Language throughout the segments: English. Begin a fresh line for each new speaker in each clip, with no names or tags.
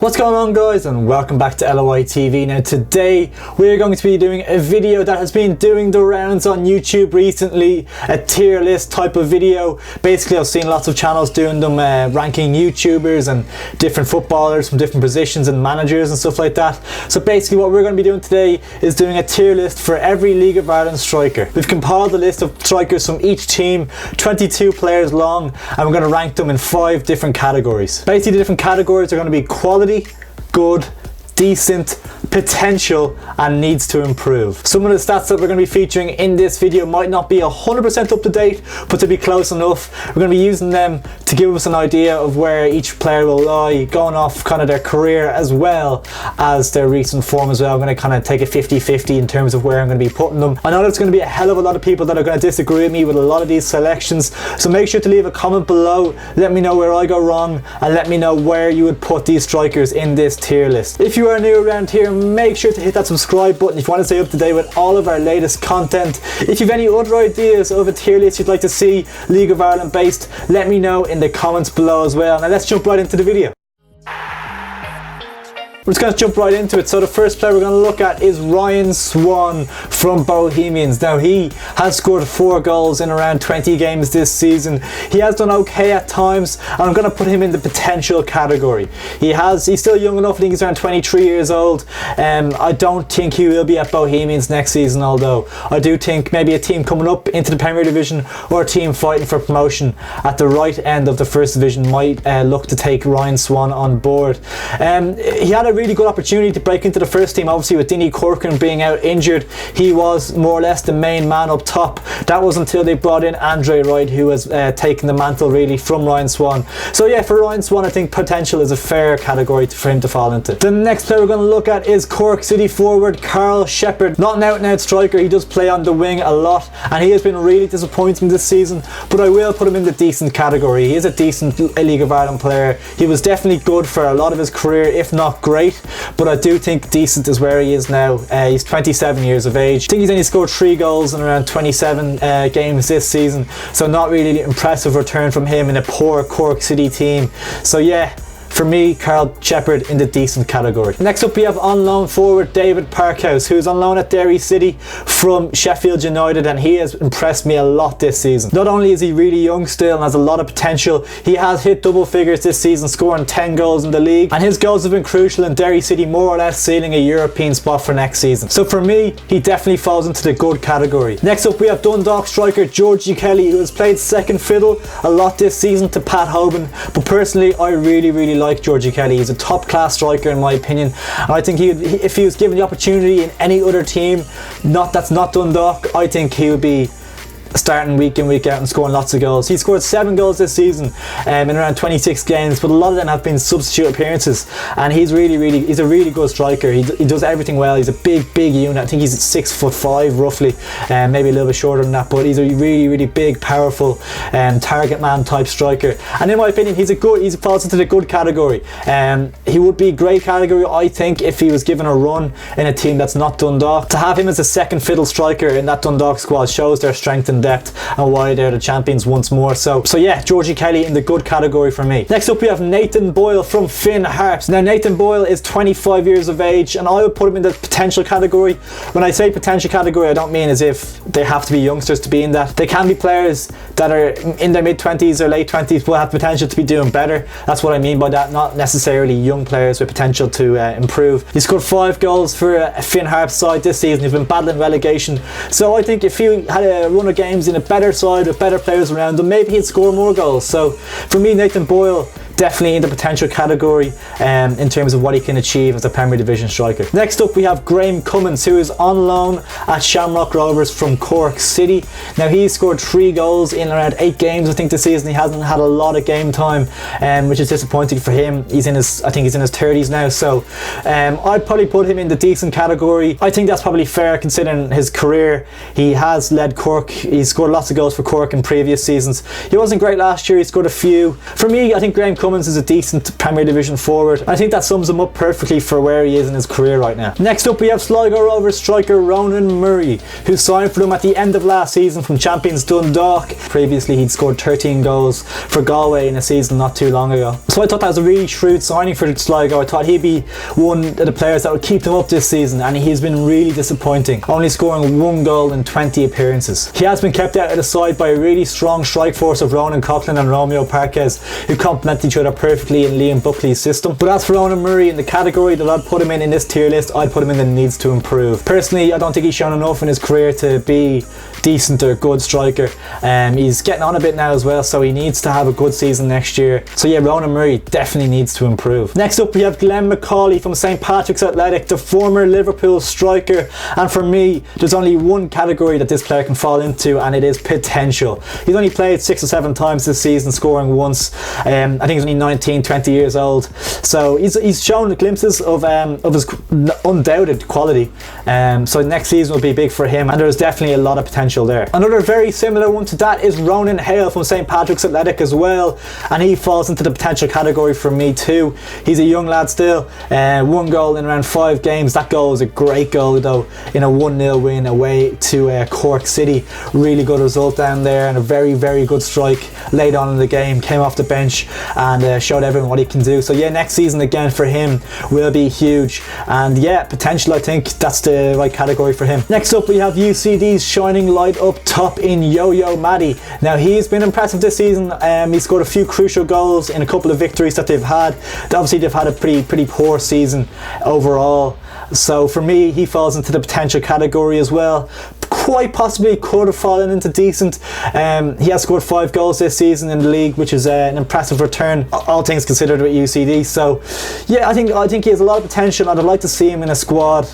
What's going on, guys, and welcome back to LOI TV. Now today we're going to be doing a video that has been doing the rounds on YouTube recently, a tier list type of video. Basically I've seen lots of channels doing them, ranking YouTubers and different footballers from different positions and managers and stuff like that. So basically what we're going to be doing today is doing a tier list for every League of Ireland striker. We've compiled a list of strikers from each team, 22 players long, and we're going to rank them in 5 different categories. Basically the different categories are going to be quality, good, decent, potential, and needs to improve. Some of the stats that we're going to be featuring in this video might not be 100% up to date, but to be close enough. We're going to be using them to give us an idea of where each player will lie, going off kind of their career as well as their recent form as well. I'm going to kind of take a 50-50 in terms of where I'm going to be putting them. I know there's going to be a hell of a lot of people that are going to disagree with me with a lot of these selections, so make sure to leave a comment below, let me know where I go wrong, and let me know where you would put these strikers in this tier list. If you are new around here, make sure to hit that subscribe button if you want to stay up to date with all of our latest content. If you have any other ideas of a tier list you'd like to see League of Ireland based, let me know in the comments below as well. Now let's jump right into the video. We're just going to jump right into it. So the first player we're going to look at is Ryan Swan from Bohemians. Now he has scored 4 goals in around 20 games this season. He has done okay at times, and I'm going to put him in the potential category. He's still young enough. I think he's around 23 years old. I don't think he will be at Bohemians next season, although I do think maybe a team coming up into the Premier Division or a team fighting for promotion at the right end of the First Division might look to take Ryan Swan on board. He had a really good opportunity to break into the first team, obviously with Denis Corcoran being out injured. He was more or less the main man up top. That was until they brought in Andre Wright, who has taken the mantle really from Ryan Swan. So yeah, for Ryan Swan I think potential is a fair category for him to fall into. The next player we're going to look at is Cork City forward Carl Shepherd. Not an out and out striker, he does play on the wing a lot and he has been really disappointing this season, but I will put him in the decent category. He is a decent League of Ireland player. He was definitely good for a lot of his career, if not great, but I do think decent is where he is now. He's 27 years of age. I think he's only scored 3 goals in around 27 games this season, so not really impressive return from him in a poor Cork City team. So yeah, for me, Carl Shepherd in the decent category. Next up we have on loan forward David Parkhouse, who's on loan at Derry City from Sheffield United, and he has impressed me a lot this season. Not only is he really young still and has a lot of potential, he has hit double figures this season, scoring 10 goals in the league, and his goals have been crucial in Derry City more or less sealing a European spot for next season. So for me, he definitely falls into the good category. Next up we have Dundalk striker Georgie Kelly, who has played second fiddle a lot this season to Pat Hogan, but personally I really like Georgie Kelly. He's a top class striker in my opinion, and I think if he was given the opportunity in any other team that's not Dundalk, I think he would be starting week in week out and scoring lots of goals. He scored 7 goals this season in around 26 games, but a lot of them have been substitute appearances, and he's a really good striker. He does everything well. He's a big unit. I think he's 6'5" roughly, maybe a little bit shorter than that, but he's a really big, powerful target man type striker, and in my opinion he falls into the good category. He would be a great category I think if he was given a run in a team that's not Dundalk. To have him as a second fiddle striker in that Dundalk squad shows their strength and depth and why they're the champions once more. So yeah, Georgie Kelly in the good category for me. Next up we have Nathan Boyle from Finn Harps. Now Nathan Boyle is 25 years of age, and I would put him in the potential category. When I say potential category, I don't mean as if they have to be youngsters to be in that. They can be players that are in their mid-20s or late 20s but have potential to be doing better. That's what I mean by that, not necessarily young players with potential to improve. He scored 5 goals for a Finn Harps side this season. He's been battling relegation, so I think if he had a run of games in a better side with better players around him, maybe he'd score more goals. So for me, Nathan Boyle definitely in the potential category in terms of what he can achieve as a Premier Division striker. Next up we have Graham Cummins, who is on loan at Shamrock Rovers from Cork City. Now he's scored 3 goals in around 8 games I think this season. He hasn't had a lot of game time, which is disappointing for him. I think he's in his 30s now, so I'd probably put him in the decent category. I think that's probably fair considering his career. He has led Cork. He's scored lots of goals for Cork in previous seasons. He wasn't great last year. He scored a few. For me, I think Graham Cummins Cummins is a decent Premier Division forward. I think that sums him up perfectly for where he is in his career right now. Next up we have Sligo Rovers striker Ronan Murray, who signed for them at the end of last season from champions Dundalk. Previously he'd scored 13 goals for Galway in a season not too long ago. So I thought that was a really shrewd signing for Sligo. I thought he'd be one of the players that would keep them up this season, and he's been really disappointing, only scoring 1 goal in 20 appearances. He has been kept out of the side by a really strong strike force of Ronan Cochran and Romeo Parks, who complement each other perfectly in Liam Buckley's system. But as for Ronan Murray, in the category that I'd put him in this tier list, I'd put him in the needs to improve. Personally, I don't think he's shown enough in his career to be decent or good striker. He's getting on a bit now as well, so he needs to have a good season next year. So yeah, Ronan Murray definitely needs to improve. Next up we have Glen McCauley from St Patrick's Athletic, the former Liverpool striker, and for me there's only one category that this player can fall into, and it is potential. He's only played 6 or 7 times this season, scoring once. I think he's only 19, 20 years old, so he's shown glimpses of his undoubted quality. So next season will be big for him, and there's definitely a lot of potential there. Another very similar one to that is Ronan Hale from St Patrick's Athletic as well, and he falls into the potential category for me too. He's a young lad still, 1 goal in around 5 games. That goal was a great goal though, in a 1-0 win away to Cork City. Really good result down there, and a very, very good strike late on in the game. Came off the bench and showed everyone what he can do. So yeah, next season again for him will be huge, and yeah, potential, I think that's the right category for him. Next up we have UCD's shining light up top in Yoyo Maddy. Now he's been impressive this season. He scored a few crucial goals in a couple of victories that they've had. Obviously they've had a pretty poor season overall, so for me he falls into the potential category as well. Quite possibly could have fallen into decent. He has scored 5 goals this season in the league, which is an impressive return, all things considered, with UCD. So yeah, I think he has a lot of potential, and I'd like to see him in a squad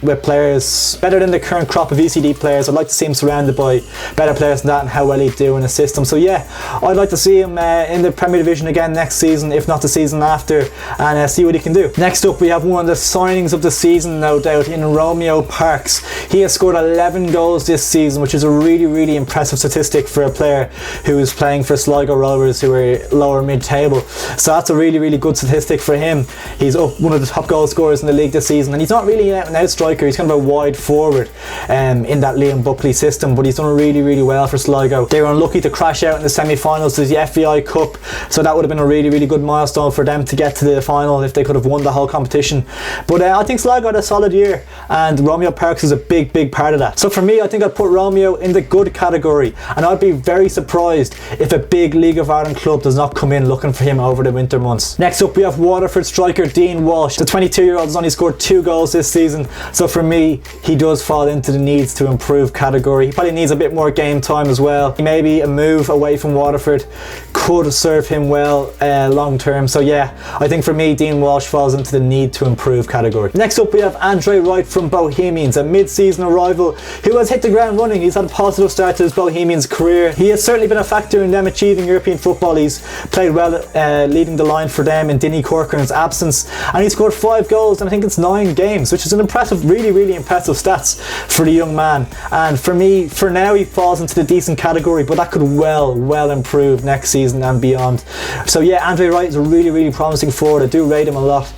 with players better than the current crop of UCD players. I'd like to see him surrounded by better players than that, and how well he'd do in a system. So yeah, I'd like to see him in the Premier Division again next season, if not the season after, and see what he can do. Next up we have one of the signings of the season, no doubt, in Romeo Parks. He has scored 11 goals this season, which is a really impressive statistic for a player who is playing for Sligo Rovers, who are lower mid-table. So that's a really good statistic for him. He's up one of the top goal scorers in the league this season, and he's not really an out striker. He's kind of a wide forward in that Liam Buckley system, but he's done really well for Sligo. They were unlucky to crash out in the semi-finals of the FAI Cup, so that would have been a really good milestone for them to get to the final if they could have won the whole competition. But I think Sligo had a solid year, and Romeo Parks is a big part of that. So for me, I think I'd put Romeo in the good category, and I'd be very surprised if a big League of Ireland club does not come in looking for him over the winter months. Next up we have Waterford striker Dean Walsh. The 22-year-old has only scored 2 goals this season, so for me he does fall into the needs to improve category. He probably needs a bit more game time as well. Maybe a move away from Waterford could serve him well long term. So yeah, I think for me Dean Walsh falls into the need to improve category. Next up we have Andre Wright from Bohemians, a mid-season arrival who has hit the ground running. He's had a positive start to his Bohemians career. He has certainly been a factor in them achieving European football. He's played well leading the line for them in Denis Corcoran's absence, and he scored 5 goals and I think it's 9 games, which is an impressive, really impressive stats for the young man. And for me, for now, he falls into the decent category, but that could well improve next season and beyond. So yeah, Andre Wright is a really promising forward. I do rate him a lot.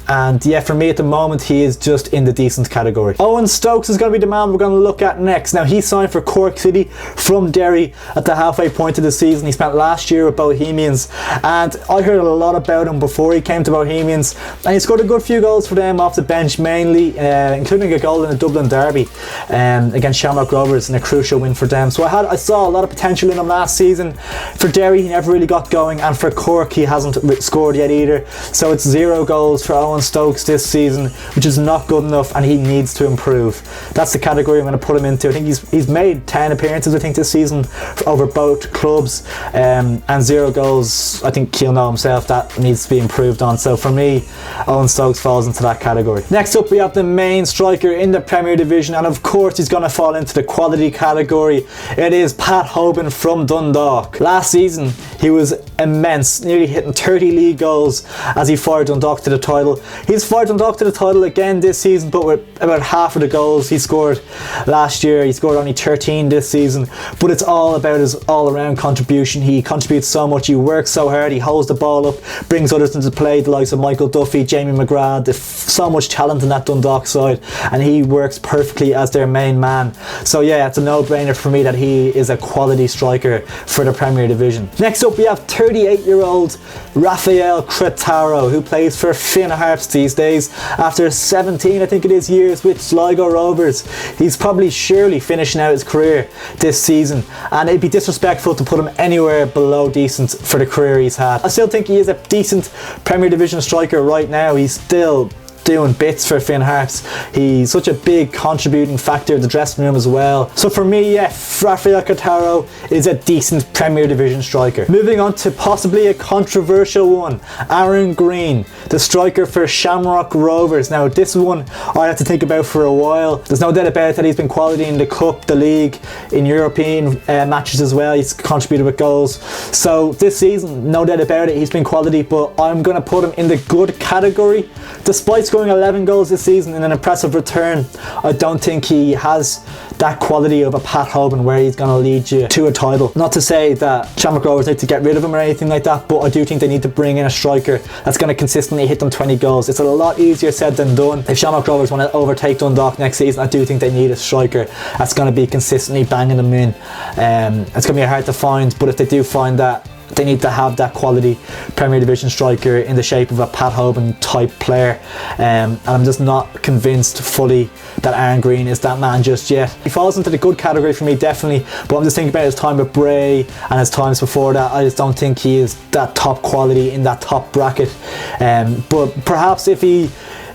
And yeah, for me at the moment, he is just in the decent category. Owen Stokes is going to be the man we're going to look at next. Now, he signed for Cork City from Derry at the halfway point of the season. He spent last year with Bohemians, and I heard a lot about him before he came to Bohemians, and he scored a good few goals for them off the bench mainly, including a goal in a Dublin derby against Shamrock Rovers in a crucial win for them. So I saw a lot of potential in him last season. For Derry, he never really got going, and for Cork, he hasn't scored yet either. So it's 0 goals for Owen Stokes this season, which is not good enough, and he needs to improve. That's the category I'm going to put him into. I think he's made 10 appearances I think this season over both clubs, and 0 goals. I think he'll know himself that needs to be improved on. So for me, Owen Stokes falls into that category. Next up we have the main striker in the Premier Division, and of course he's going to fall into the quality category. It is Pat Hogan from Dundalk. Last season he was immense, nearly hitting 30 league goals as he fired Dundalk to the title. He's fired Dundalk to the title again this season, but with about half of the goals he scored last year. He scored only 13 this season, but it's all about his all-around contribution. He contributes so much, he works so hard, he holds the ball up, brings others into play, the likes of Michael Duffy, Jamie McGrath. There's so much talent in that Dundalk side, and he works perfectly as their main man. So yeah, it's a no-brainer for me that he is a quality striker for the Premier Division. Next up we have 38-year-old Raffaele Corry, who plays for Finn Harps these days. After 17, I think it is, years with Sligo Rovers, he's probably surely finishing out his career this season, and it'd be disrespectful to put him anywhere below decent for the career he's had. I still think he is a decent Premier Division striker right now. He's still doing bits for Finn Harps. He's such a big contributing factor in the dressing room as well. So for me, yeah, Raffaele Corry is a decent Premier Division striker. Moving on to possibly a controversial one, Aaron Green, the striker for Shamrock Rovers. Now this one I had to think about for a while. There's no doubt about it that he's been quality in the Cup, the League, in European matches as well. He's contributed with goals. So this season, no doubt about it, he's been quality, but I'm going to put him in the good category. Despite scoring 11 goals this season in an impressive return, I don't think he has that quality of a Pat Hogan where he's going to lead you to a title. Not to say that Shamrock Rovers need to get rid of him or anything like that, but I do think they need to bring in a striker that's going to consistently hit them 20 goals. It's a lot easier said than done. If Shamrock Rovers want to overtake Dundalk next season, I do think they need a striker that's going to be consistently banging them in. It's going to be hard to find, but if they do find that, they need to have that quality Premier Division striker in the shape of a Pat Hogan type player, and I'm just not convinced fully that Aaron Green is that man just yet. He falls into the good category for me, definitely, but I'm just thinking about his time with Bray and his times before that. I just don't think he is that top quality in that top bracket, but perhaps if he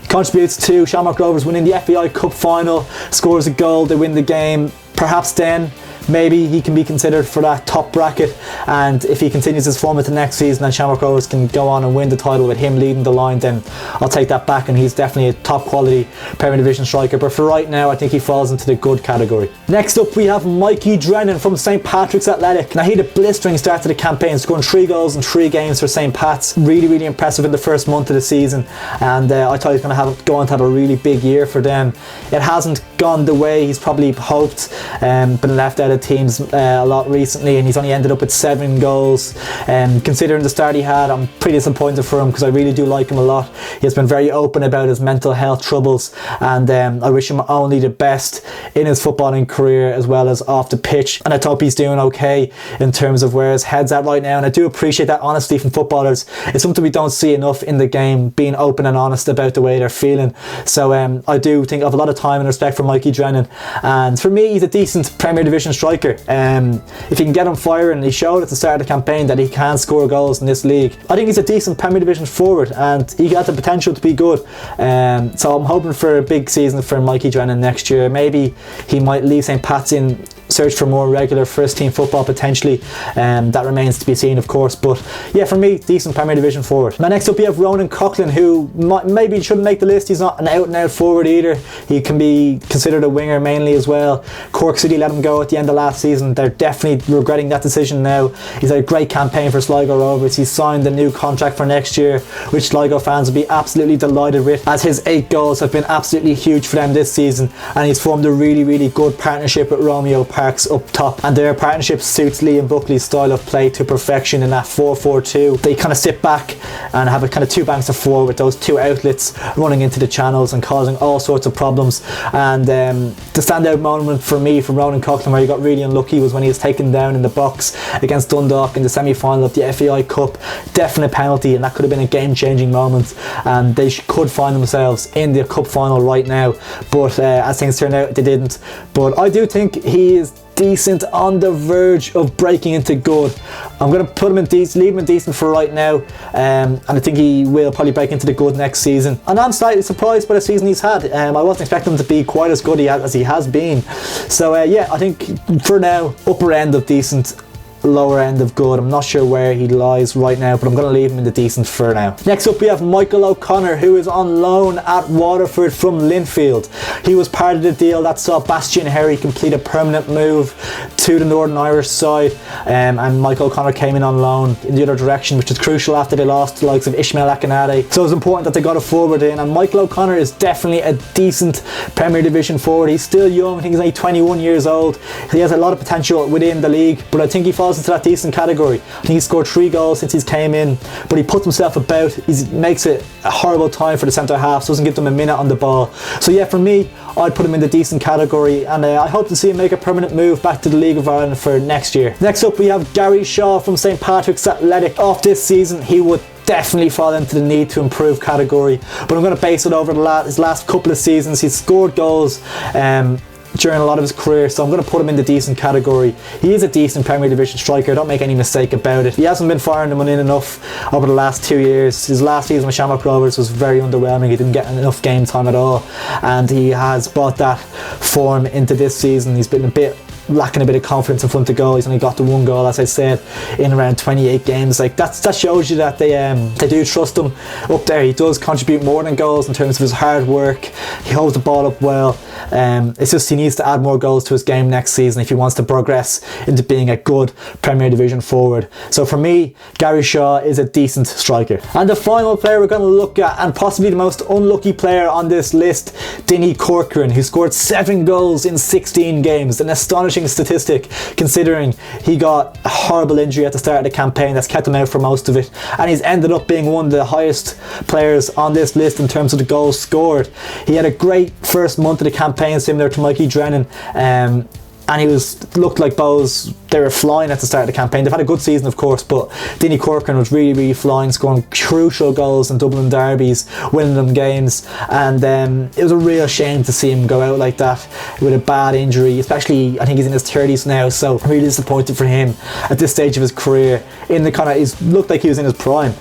contributes to Shamrock Rovers winning the FAI Cup final, scores a goal, they win the game, perhaps then maybe he can be considered for that top bracket. And if he continues his form into next season and Shamrock Rovers can go on and win the title with him leading the line, then I'll take that back, and he's definitely a top quality Premier Division striker. But for right now, I think he falls into the good category. Next up we have Mikey Byrne from St Patrick's Athletic. Now he had a blistering start to the campaign, scoring 3 goals in 3 games for St Pat's. Really impressive in the first month of the season, and I thought he was going to go on to have a really big year for them. It hasn't gone the way he's probably hoped, been left out of teams a lot recently, and he's only ended up with 7 goals. Considering the start he had, I'm pretty disappointed for him because I really do like him a lot. He has been very open about his mental health troubles, and I wish him only the best in his footballing career as well as off the pitch, and I hope he's doing okay in terms of where his head's at right now. And I do appreciate that honesty from footballers. It's something we don't see enough in the game, being open and honest about the way they're feeling. So I do think I have a lot of time and respect for Mikey Byrne, and for me he's a decent Premier Division striker. If you can get him firing, he showed at the start of the campaign that he can score goals in this league. I think he's a decent Premier Division forward, and he got the potential to be good. So I'm hoping for a big season for Mikey Byrne next year. Maybe he might leave St Pat's in search for more regular first team football potentially. That remains to be seen, of course, but yeah, for me, decent Premier Division forward. Now next up we have Ronan Cochran, who maybe shouldn't make the list. He's not an out and out forward either. He can be considered a winger mainly as well. Cork City let him go at the end of last season. They're definitely regretting that decision now. He's had a great campaign for Sligo Rovers. He's signed a new contract for next year, which Sligo fans will be absolutely delighted with, as his 8 goals have been absolutely huge for them this season, and he's formed a really good partnership with Romeo Parks up top, and their partnership suits Liam Buckley's style of play to perfection in that 4-4-2. They kind of sit back and have a kind of 2 banks of 4 with those 2 outlets running into the channels and causing all sorts of problems. And the standout moment for me from Ronan Cochran, where he got really unlucky, was when he was taken down in the box against Dundalk in the semi-final of the FAI Cup. Definite penalty, and that could have been a game-changing moment, and they could find themselves in the cup final right now, but as things turned out, they didn't. But I do think he is decent, on the verge of breaking into good. I'm going to put him in decent, leave him in decent for right now, and I think he will probably break into the good next season. And I'm slightly surprised by the season he's had. I wasn't expecting him to be quite as good as he has been. So yeah, I think for now, upper end of decent, lower end of good. I'm not sure where he lies right now, but I'm going to leave him in the decent for now. Next up we have Michael O'Connor, who is on loan at Waterford from Linfield. He was part of the deal that saw Bastian Herry complete a permanent move to the Northern Irish side, and Michael O'Connor came in on loan in the other direction, which was crucial after they lost the likes of Ishmael Akinade. So it was important that they got a forward in, and Michael O'Connor is definitely a decent Premier Division forward. He's still young, I think he's only 21 years old. He has a lot of potential within the league, but I think he falls into that decent category. I think he's scored 3 goals since he's came in, but he puts himself about. He makes it a horrible time for the centre halves, doesn't give them a minute on the ball. So yeah, for me, I'd put him in the decent category, and I hope to see him make a permanent move back to the League of Ireland for next year. Next up, we have Gary Shaw from St Patrick's Athletic. Off this season, he would definitely fall into the need to improve category, but I'm going to base it over his last couple of seasons. He's scored goals during a lot of his career, so I'm going to put him in the decent category. He is a decent Premier Division striker, don't make any mistake about it. He hasn't been firing them in enough over the last 2 years. His last season with Shamrock Rovers was very underwhelming. He didn't get enough game time at all, and he has brought that form into this season. He's been a bit lacking a bit of confidence in front of goal. He's only got the 1 goal, as I said, in around 28 games. Like that shows you that they do trust him up there. He does contribute more than goals in terms of his hard work. He holds the ball up well. It's just he needs to add more goals to his game next season if he wants to progress into being a good Premier Division forward. So for me, Gary Shaw is a decent striker. And the final player we're going to look at, and possibly the most unlucky player on this list, Denis Corcoran, who scored 7 goals in 16 games. An astonishing statistic considering he got a horrible injury at the start of the campaign that's kept him out for most of it, and he's ended up being one of the highest players on this list in terms of the goals scored. He had a great first month of the campaign, similar to Mikey Byrne, and he looked like Bows. They were flying at the start of the campaign. They've had a good season, of course, but Denis Corcoran was really flying, scoring crucial goals in Dublin derbies, winning them games, and it was a real shame to see him go out like that with a bad injury, especially I think he's in his 30s now, so I'm really disappointed for him at this stage of his career. In the he looked like he was in his prime,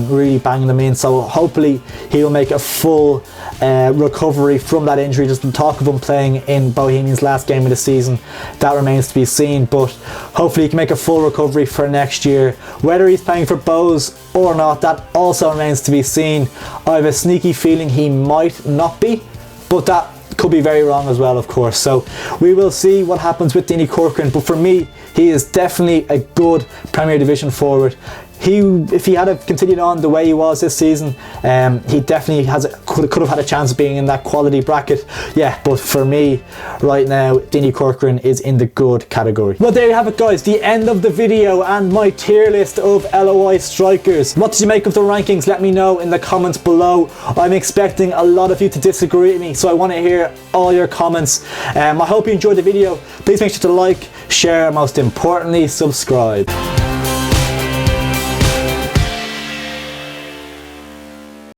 really banging them in, so hopefully he'll make a full recovery from that injury. Just the talk of him playing in Bohemians' last game of the season, that remains to be seen, but hopefully he can make a full recovery for next year. Whether he's playing for Bows or not, that also remains to be seen. I have a sneaky feeling he might not be, but that could be very wrong as well, of course. So we will see what happens with Denis Corcoran, but for me, he is definitely a good Premier Division forward. If he had continued on the way he was this season, he definitely could have had a chance of being in that quality bracket. Yeah, but for me, right now, Denis Corcoran is in the good category. Well, there you have it, guys. The end of the video and my tier list of LOI strikers. What did you make of the rankings? Let me know in the comments below. I'm expecting a lot of you to disagree with me, so I want to hear all your comments. I hope you enjoyed the video. Please make sure to like, share, and most importantly, subscribe.